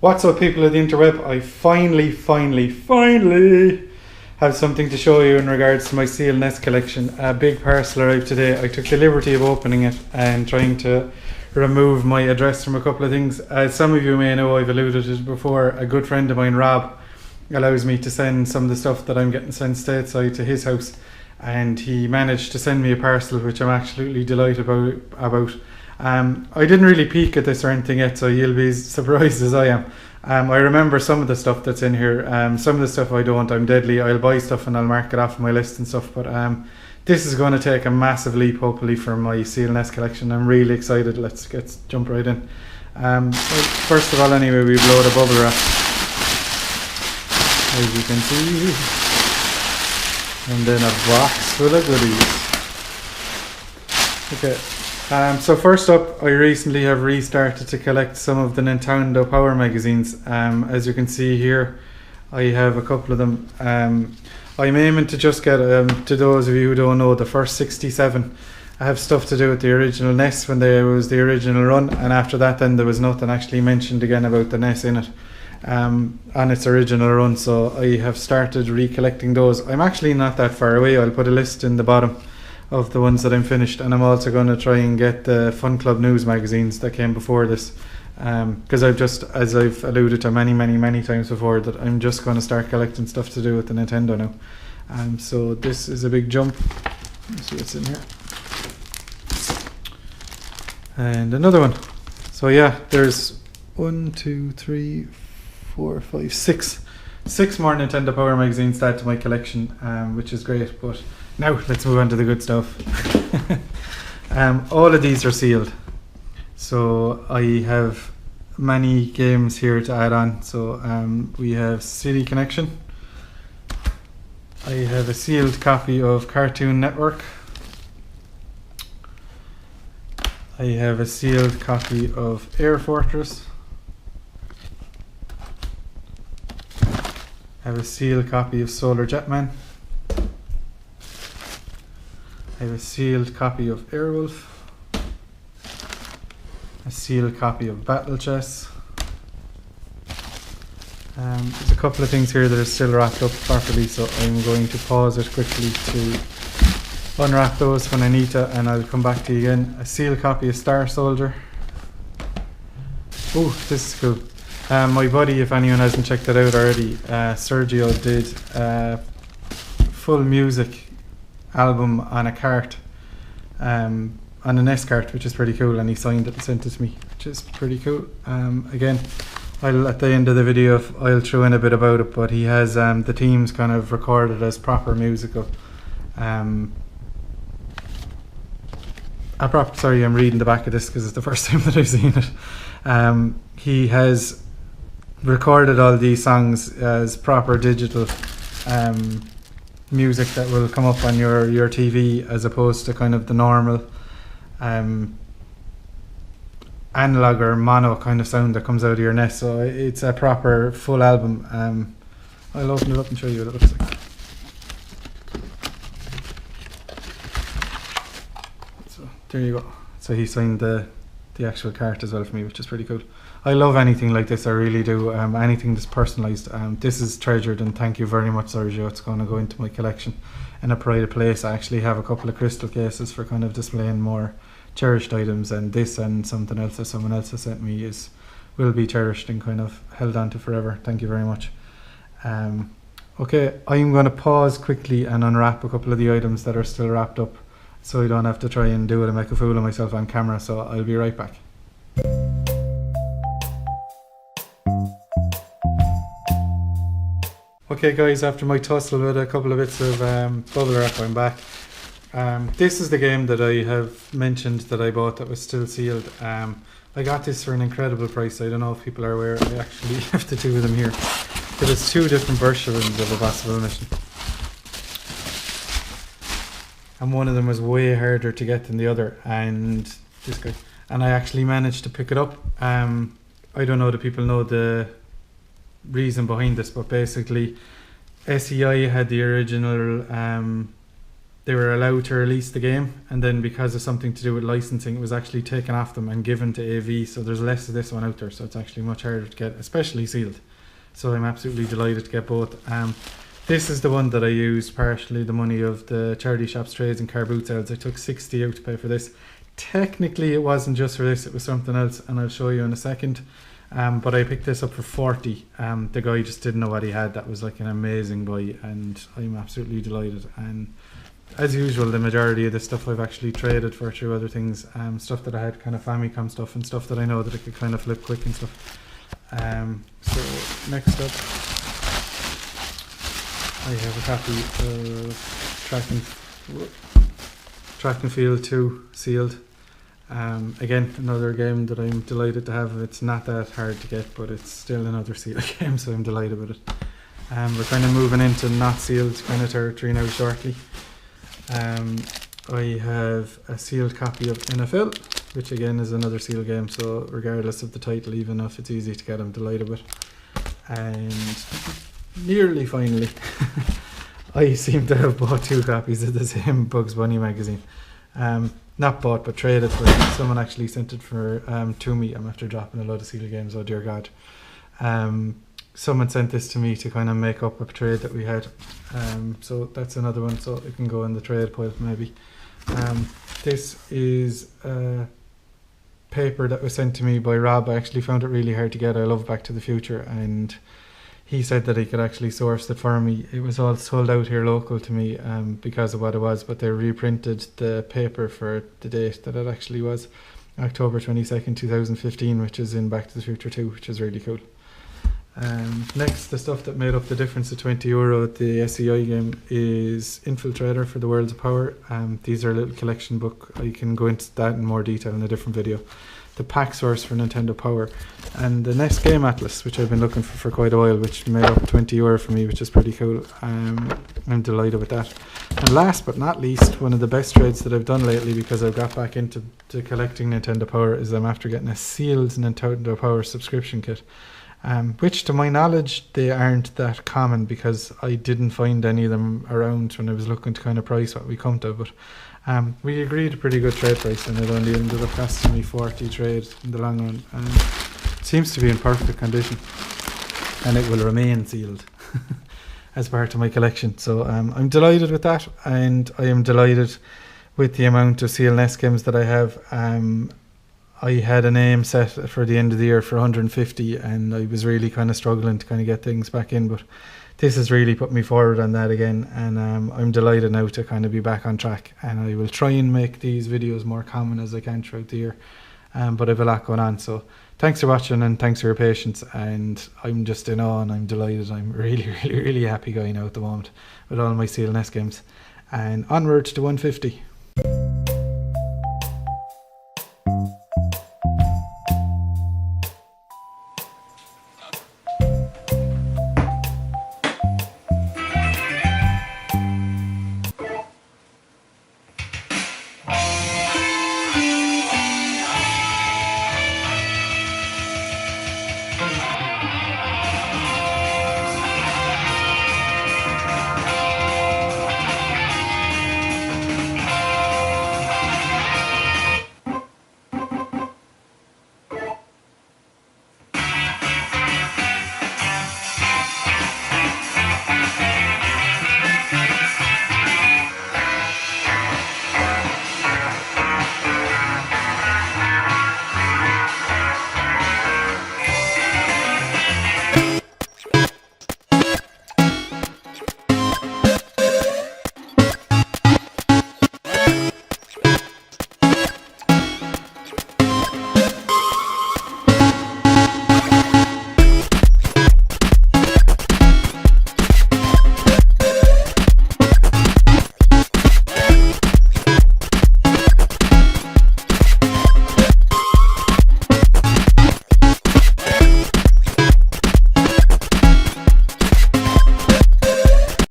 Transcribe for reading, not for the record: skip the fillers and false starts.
What's up, people of the interweb? I finally have something to show you in regards to my seal nest collection. A big parcel arrived today. I took the liberty of opening it and trying to remove my address from a couple of things. As some of you may know, I've alluded to it before, a good friend of mine, Rob, allows me to send some of the stuff that I'm getting sent stateside to his house, and he managed to send me a parcel which I'm absolutely delighted about. I didn't really peek at this or anything yet, so you'll be surprised as I am. I remember some of the stuff that's in here. Some of the stuff I don't. I'm deadly. I'll buy stuff and I'll mark it off my list and stuff. But this is going to take a massive leap, hopefully, for my seal nest collection. I'm really excited. Let's jump right in. First of all, anyway, we blow the bubble wrap, as you can see, and then a box full of goodies. Okay. So first up, I recently have restarted to collect some of the Nintendo Power magazines. As you can see here, I have a couple of them. I'm aiming to just get, to those of you who don't know, the first 67. I have stuff to do with the original NES when there was the original run, and after that then there was nothing actually mentioned again about the NES in it on its original run, so I have started recollecting those. I'm actually not that far away. I'll put a list in the bottom of the ones that I'm finished, and I'm also going to try and get the Fun Club News magazines that came before this, because as I've alluded to many times before, that I'm just going to start collecting stuff to do with the Nintendo now. So this is a big jump. Let's see what's in here. And another one. So yeah, there's 1, 2, 3, 4, 5, 6 more Nintendo Power magazines to add to my collection, which is great. But now let's move on to the good stuff. All of these are sealed, so I have many games here to add on. So we have City Connection. I have a sealed copy of Cartoon Network. I have a sealed copy of Air Fortress. I have a sealed copy of Solar Jetman. I have a sealed copy of Airwolf, a sealed copy of Battle Chess. There's a couple of things here that are still wrapped up properly, so I'm going to pause it quickly to unwrap those when I need to, and I'll come back to you again. A sealed copy of Star Soldier. Oh, this is cool. My buddy, if anyone hasn't checked it out already, Sergio did a full music album on a cart, on an S cart, which is pretty cool, and he signed it and sent it to me, which is pretty cool. Again, I'll at the end of the video I'll throw in a bit about it, but he has the themes kind of recorded as proper musical. Sorry, I'm reading the back of this because it's the first time that I've seen it. He has recorded all these songs as proper digital music that will come up on your TV, as opposed to kind of the normal analog or mono kind of sound that comes out of your nest. So it's a proper full album. I'll open it up and show you what it looks like. So there you go. So he signed the actual cart as well for me, which is pretty cool. I love anything like this, I really do. Anything that's personalised. This is treasured, and thank you very much, Sergio. It's going to go into my collection in a pride place. I actually have a couple of crystal cases for kind of displaying more cherished items, and this and something else that someone else has sent me will be cherished and kind of held on to forever. Thank you very much. Okay, I'm going to pause quickly and unwrap a couple of the items that are still wrapped up, so I don't have to try and do it and make a fool of myself on camera. So I'll be right back. Okay guys, after my tussle with a couple of bits of bubble wrap, I'm back. This is the game that I have mentioned that I bought that was still sealed. I got this for an incredible price. I don't know if people are aware, I actually have the two of them here. But it's two different versions of a possible mission. And one of them was way harder to get than the other, and this guy. And I actually managed to pick it up. I don't know that people know the reason behind this, but basically SEI had the original they were allowed to release the game, and then because of something to do with licensing, it was actually taken off them and given to AV. So there's less of this one out there, so it's actually much harder to get, especially sealed. So I'm absolutely delighted to get both. This is the one that I used partially the money of the charity shops, trades and car boot sales. I took 60 out to pay for this. Technically it wasn't just for this, it was something else, and I'll show you in a second. But I picked this up for 40. The guy just didn't know what he had. That was like an amazing buy, and I'm absolutely delighted. And as usual, the majority of the stuff I've actually traded for through other things. Stuff that I had, kind of Famicom stuff, and stuff that I know that I could kind of flip quick and stuff. So next up, I have a copy of Track and Field 2 sealed. Again, another game that I'm delighted to have. It's not that hard to get, but it's still another sealed game, so I'm delighted with it. We're kind of moving into not sealed kind of territory now shortly. I have a sealed copy of NFL, which again is another sealed game, so regardless of the title, even if it's easy to get, I'm delighted with. And nearly finally, I seem to have bought 2 copies of the same Bugs Bunny magazine. Not bought, but traded for it. Someone actually sent it for to me. I'm after dropping a lot of sealed games, oh dear God. Someone sent this to me to kind of make up a trade that we had. So that's another one, so it can go in the trade pile maybe. This is a paper that was sent to me by Rob. I actually found it really hard to get. I love Back to the Future, and he said that he could actually source it for me. It was all sold out here local to me because of what it was, but they reprinted the paper for the date that it actually was, October 22nd, 2015, which is in Back to the Future 2, which is really cool. Next, the stuff that made up the difference of €20 at the SEI game is Infiltrator for the Worlds of Power. These are a little collection book. I can go into that in more detail in a different video. The pack source for Nintendo Power, and the NES Game Atlas, which I've been looking for quite a while, which made up €20 for me, which is pretty cool. I'm delighted with that. And last but not least, one of the best trades that I've done lately, because I've got back into collecting Nintendo Power, is I'm after getting a sealed Nintendo Power subscription kit. Which to my knowledge they aren't that common, because I didn't find any of them around when I was looking to kind of price what we come to, but we agreed a pretty good trade price, and it only ended up costing me 40 trade in the long run. It seems to be in perfect condition, and it will remain sealed as part of my collection. So I'm delighted with that, and I am delighted with the amount of sealed NES games that I have. I had an aim set for the end of the year for 150, and I was really kind of struggling to kind of get things back in, but this has really put me forward on that again, and I'm delighted now to kind of be back on track, and I will try and make these videos more common as I can throughout the year, but I have a lot going on. So thanks for watching, and thanks for your patience, and I'm just in awe, and I'm delighted. I'm really happy guy now at the moment with all my sealed NES games, and onward to 150.